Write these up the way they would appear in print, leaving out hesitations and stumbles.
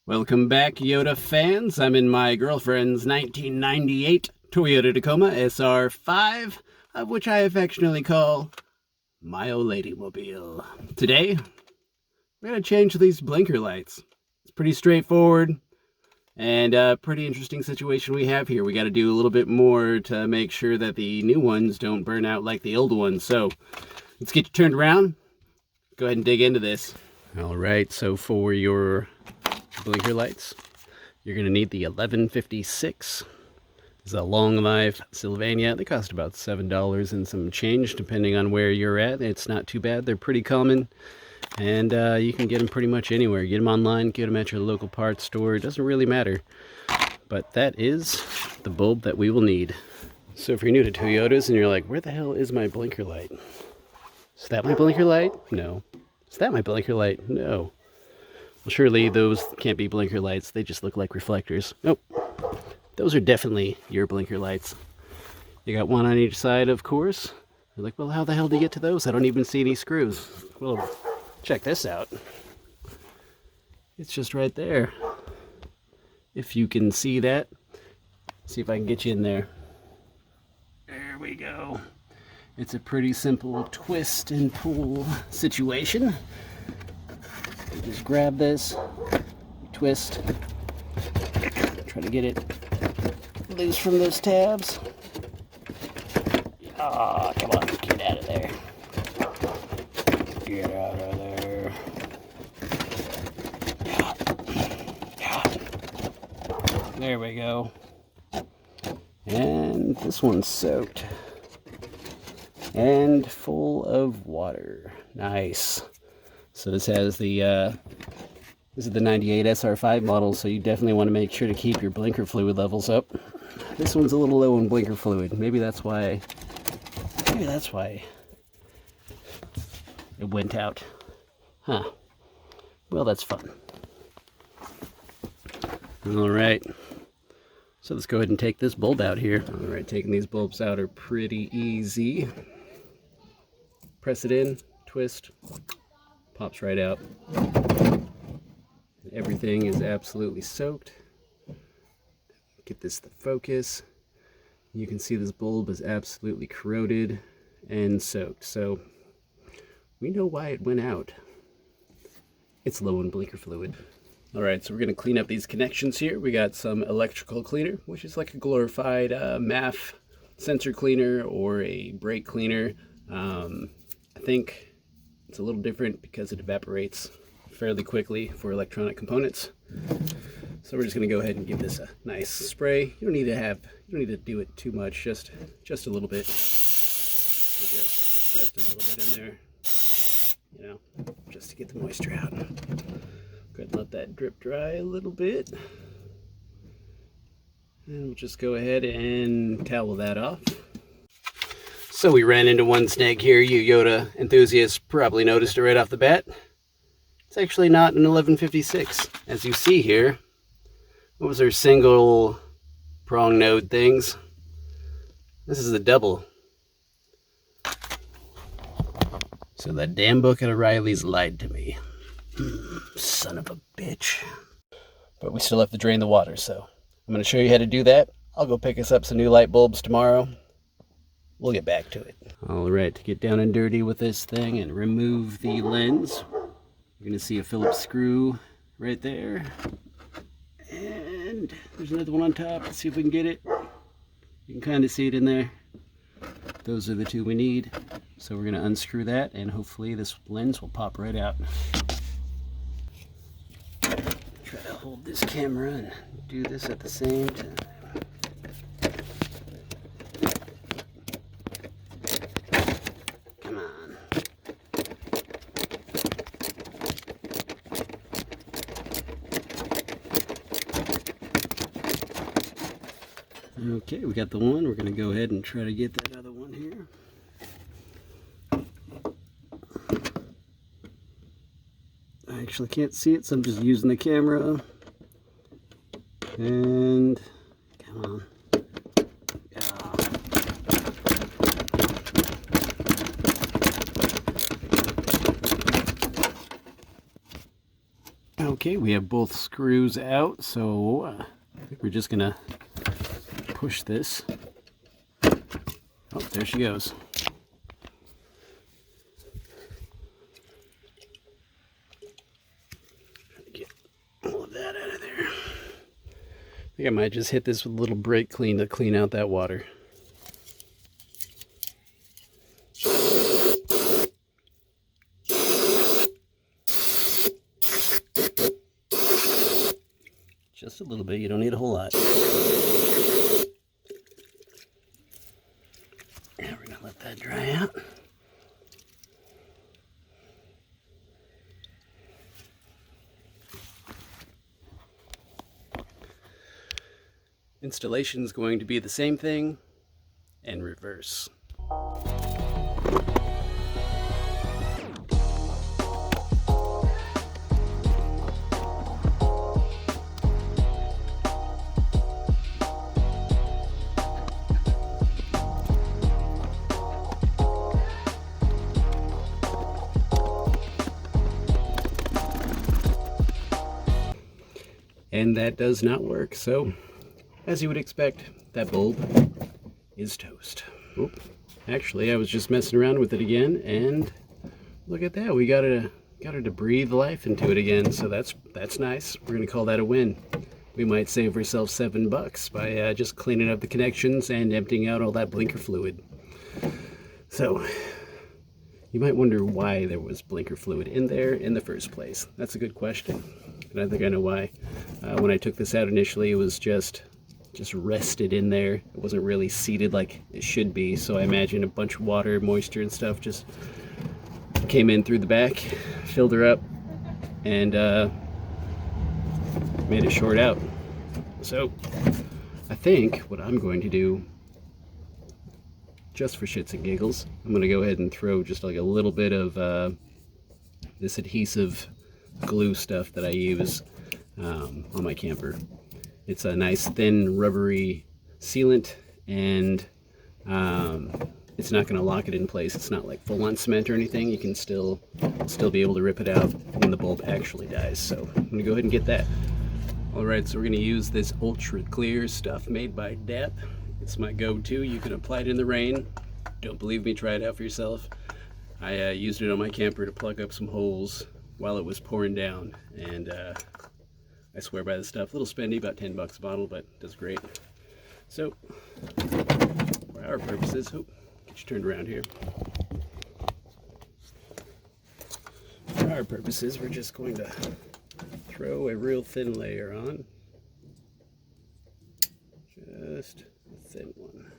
Welcome back, Toyota fans. I'm in my girlfriend's 1998 Toyota Tacoma SR5, of which I affectionately call my old lady mobile. Today, we're going to change these blinker lights. It's pretty straightforward and a pretty interesting situation we have here. We got to do a little bit more to make sure that the new ones don't burn out like the old ones. So let's get you turned around. Go ahead and dig into this. All right, so for your blinker lights, you're going to need the 1156. It's a long life Sylvania. They cost about $7 and some change depending on where you're at. It's not too bad. They're pretty common, and you can get them pretty much anywhere. Get them online, get them at your local parts store. It doesn't really matter. But that is the bulb that we will need. So if you're new to Toyotas and you're like, where the hell is my blinker light? Is that my blinker light? No. Is that my blinker light? No. Well, surely those can't be blinker lights. They just look like reflectors. Nope. Those are definitely your blinker lights. You got one on each side, of course. You're like, well, how the hell do you get to those? I don't even see any screws. Well, check this out. It's just right there. If you can see that. See if I can get you in there. There we go. It's a pretty simple twist and pull situation. You just grab this, twist, try to get it loose from those tabs. Ah, come on, get out of there. Get out of there. There we go. And this one's soaked and full of water. Nice. So this has the this is the 98 SR5 model, so you definitely want to make sure to keep your blinker fluid levels up. This one's a little low on blinker fluid. Maybe that's why it went out. Huh. Well, that's fun. All right. So let's go ahead and take this bulb out here. All right, taking these bulbs out are pretty easy. Press it in, twist, pops right out. Everything is absolutely soaked. Get this to focus. You can see this bulb is absolutely corroded and soaked. So we know why it went out. It's low in blinker fluid. All right, so we're going to clean up these connections here. We got some electrical cleaner, which is like a glorified MAF sensor cleaner or a brake cleaner. I think it's a little different because it evaporates fairly quickly for electronic components. So we're just going to go ahead and give this a nice spray. You don't need to do it too much, just a little bit. Just a little bit in there, you know, just to get the moisture out. Go ahead and let that drip dry a little bit. And we'll just go ahead and towel that off. So we ran into one snag here. You Toyota enthusiasts probably noticed it right off the bat. It's actually not an 1156. As you see here, what was our single prong node things? This is a double. So that damn book at O'Reilly's lied to me. Son of a bitch. But we still have to drain the water, so I'm going to show you how to do that. I'll go pick us up some new light bulbs tomorrow. We'll get back to it. All right, to get down and dirty with this thing and remove the lens, you're going to see a Phillips screw right there. And there's another one on top. Let's see if we can get it. You can kind of see it in there. Those are the two we need. So we're going to unscrew that, and hopefully this lens will pop right out. Try to hold this camera and do this at the same time. Come on. Okay, we got the one. We're going to go ahead and try to get that other one here. I actually can't see it, so I'm just using the camera. And come on. Okay, we have both screws out, so I think we're just gonna push this. Oh, there she goes. Trying to get all of that out of there. I think I might just hit this with a little brake clean to clean out that water. Just a little bit, you don't need a whole lot. And we're gonna let that dry out. Installation is going to be the same thing and reverse. And that does not work, so as you would expect, that bulb is toast. Oop. Actually, I was just messing around with it again, and look at that, we got her to breathe life into it again, so that's nice. We're gonna call that a win. We might save ourselves $7 by just cleaning up the connections and emptying out all that blinker fluid. So you might wonder why there was blinker fluid in there in the first place. That's a good question, and I think I know why. When I took this out initially, it was just rested in there. It wasn't really seated like it should be, so I imagine a bunch of water, moisture and stuff just came in through the back, filled her up, and made it short out. So I think what I'm going to do, just for shits and giggles, I'm going to go ahead and throw just like a little bit of this adhesive glue stuff that I use on my camper. It's a nice thin rubbery sealant, and it's not going to lock it in place. It's not like full-on cement or anything. You can still be able to rip it out when the bulb actually dies. So I'm going to go ahead and get that. Alright, so we're going to use this ultra clear stuff made by DAP. It's my go-to. You can apply it in the rain. Don't believe me, try it out for yourself. I used it on my camper to plug up some holes while it was pouring down, and I swear by this stuff. A little spendy, about $10 a bottle, but does great. So, for our purposes, get you turned around here. For our purposes, we're just going to throw a real thin layer on. Just a thin one.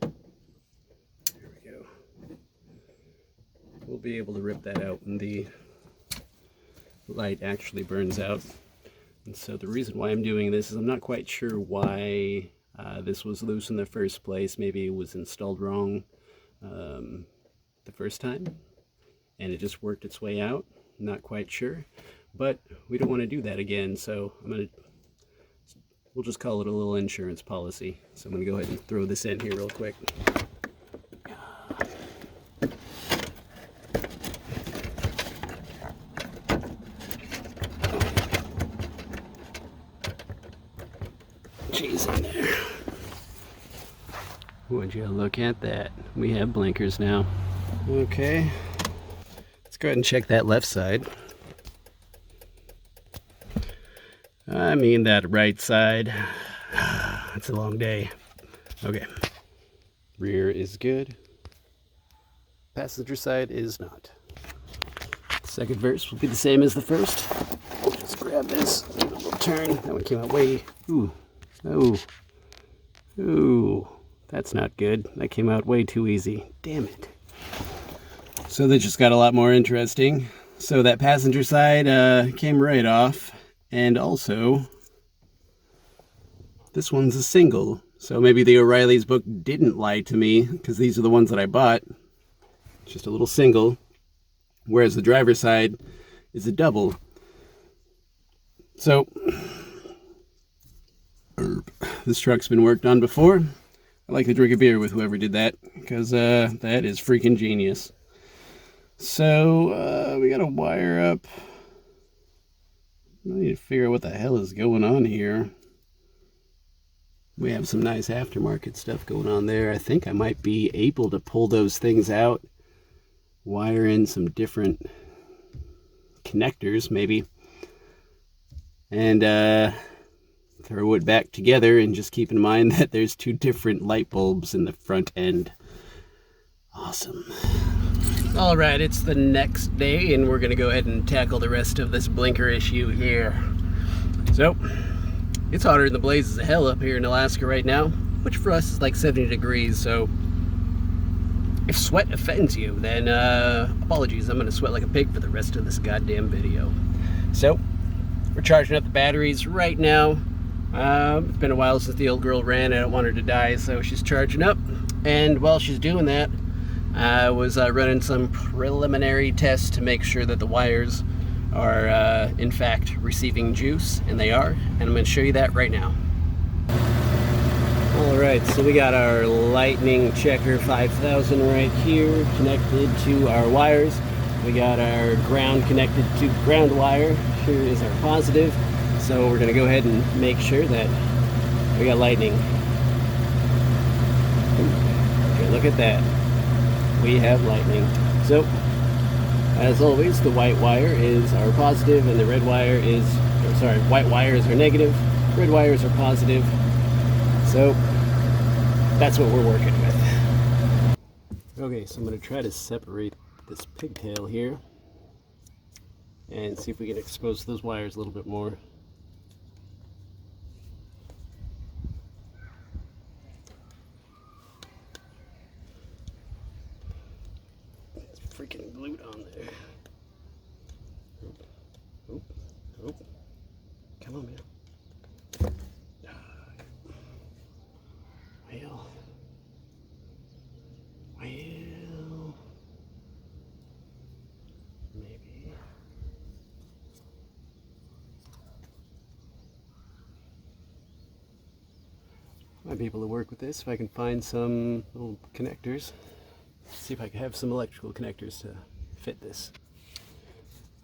There we go. We'll be able to rip that out when the light actually burns out. And so the reason why I'm doing this is I'm not quite sure why this was loose in the first place. Maybe it was installed wrong the first time and it just worked its way out. Not quite sure, but we don't want to do that again, so we'll just call it a little insurance policy. So I'm going to go ahead and throw this in here real quick. Jeez, in there. Would you look at that? We have blinkers now. Okay, let's go ahead and check that left side. I mean that right side. It's a long day. Okay, rear is good. Passenger side is not. Second verse will be the same as the first. Just grab this, give it a little turn. That one came out way, ooh, that's not good. That came out way too easy. Damn it. So that just got a lot more interesting. So that passenger side came right off, and also this one's a single. So maybe the O'Reilly's book didn't lie to me, because these are the ones that I bought. Just a little single, whereas the driver's side is a double. So this truck's been worked on before. I like to drink a beer with whoever did that, because that is freaking genius. So we got to wire up. I need to figure out what the hell is going on here. We have some nice aftermarket stuff going on there. I think I might be able to pull those things out, wire in some different connectors maybe, and throw it back together, and just keep in mind that there's 2 different light bulbs in the front end. Awesome. All right, it's the next day, and we're gonna go ahead and tackle the rest of this blinker issue here. So, it's hotter than the blazes of hell up here in Alaska right now, which for us is like 70 degrees, so if sweat offends you, then apologies, I'm gonna sweat like a pig for the rest of this goddamn video. So, we're charging up the batteries right now. It's been a while since the old girl ran. I don't want her to die, so she's charging up. And while she's doing that, I was running some preliminary tests to make sure that the wires are in fact receiving juice, and they are, and I'm going to show you that right now. Alright, so we got our Lightning Checker 5000 right here connected to our wires. We got our ground connected to ground wire. Here is our positive. So we're going to go ahead and make sure that we got lightning. Okay, look at that. We have lightning. So, as always, the white wire is our positive, and the red wire is, white wires are negative, red wires are positive. So, that's what we're working with. Okay, so I'm going to try to separate this pigtail here and see if we can expose those wires a little bit more. It's freaking glued on there. Oop, oop, oop. Come on, man. Well, maybe. Might be able to work with this if I can find some little connectors. See if I can have some electrical connectors to fit this.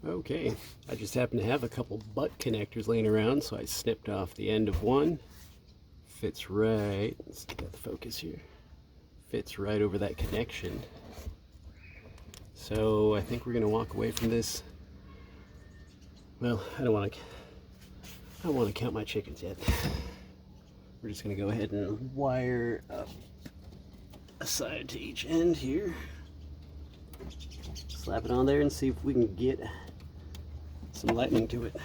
Okay, I just happen to have a couple butt connectors laying around, so I snipped off the end of one. Fits right, let's get the focus here. Fits right over that connection. So I think we're gonna walk away from this. Well, I don't want to count my chickens yet. We're just gonna go ahead and wire up a side to each end here. Slap it on there and see if we can get some lightning to it.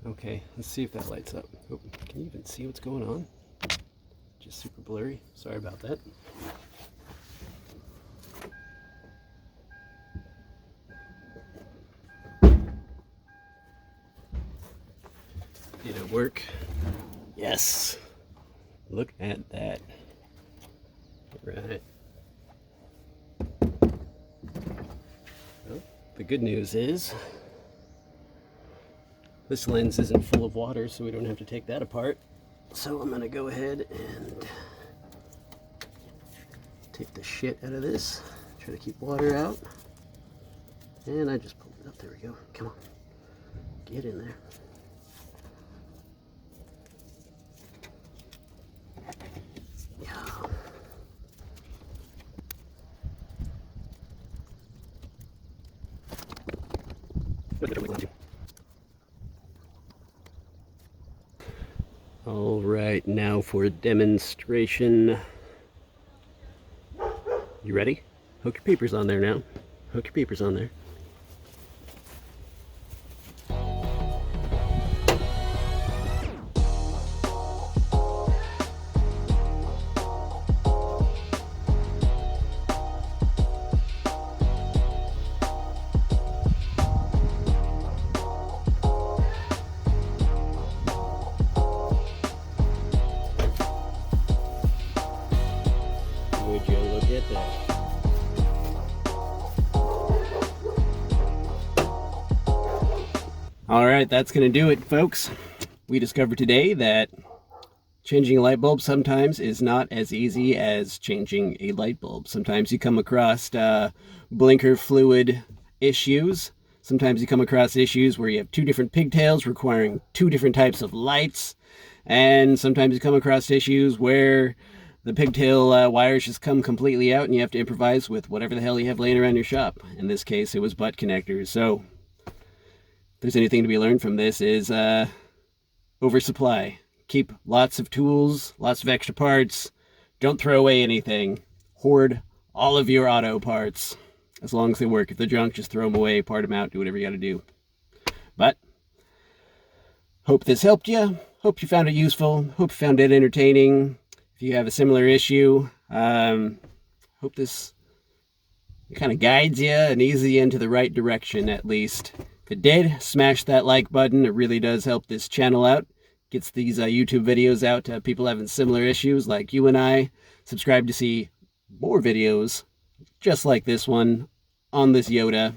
Okay, let's see if that lights up. Oh, can you even see what's going on? Just super blurry. Sorry about that. Did it work? Yes. Look at that. Right. Well, the good news is this lens isn't full of water, so we don't have to take that apart. So I'm gonna go ahead and take the shit out of this. Try to keep water out. And I just pulled it up. There we go. Come on. Get in there. Yeah. All right, now for a demonstration. You ready? Hook your peepers on there now. Hook your peepers on there. All right, that's going to do it, folks. We discovered today that changing a light bulb sometimes is not as easy as changing a light bulb. Sometimes you come across blinker fluid issues. Sometimes you come across issues where you have two different pigtails requiring two different types of lights. And sometimes you come across issues where the pigtail wires just come completely out and you have to improvise with whatever the hell you have laying around your shop. In this case, it was butt connectors. So if there's anything to be learned from this is oversupply. Keep lots of tools, lots of extra parts. Don't throw away anything. Hoard all of your auto parts. As long as they work. If they're junk, just throw them away, part them out, do whatever you got to do. But hope this helped you. Hope you found it useful. Hope you found it entertaining. If you have a similar issue, hope this kind of guides you and eases you into the right direction at least. If it did, smash that like button. It really does help this channel out. Gets these YouTube videos out to people having similar issues like you and I. Subscribe to see more videos just like this one on this Toyota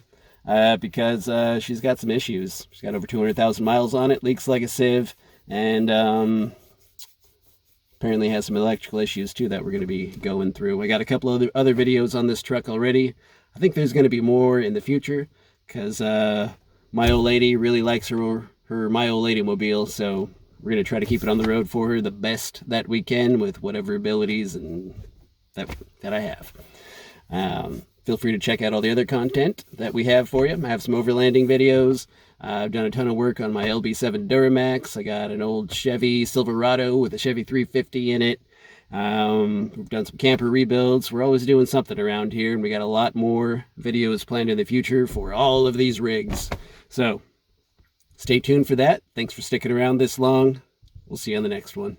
because she's got some issues. She's got over 200,000 miles on it, leaks like a sieve, and apparently has some electrical issues too that we're going to be going through. I got a couple of other videos on this truck already. I think there's going to be more in the future because my old lady really likes her My Old Lady Mobile, so we're going to try to keep it on the road for her the best that we can with whatever abilities and that I have. Feel free to check out all the other content that we have for you. I have some overlanding videos. I've done a ton of work on my LB7 Duramax. I got an old Chevy Silverado with a Chevy 350 in it. We've done some camper rebuilds. We're always doing something around here, and we got a lot more videos planned in the future for all of these rigs. So stay tuned for that. Thanks for sticking around this long. We'll see you on the next one.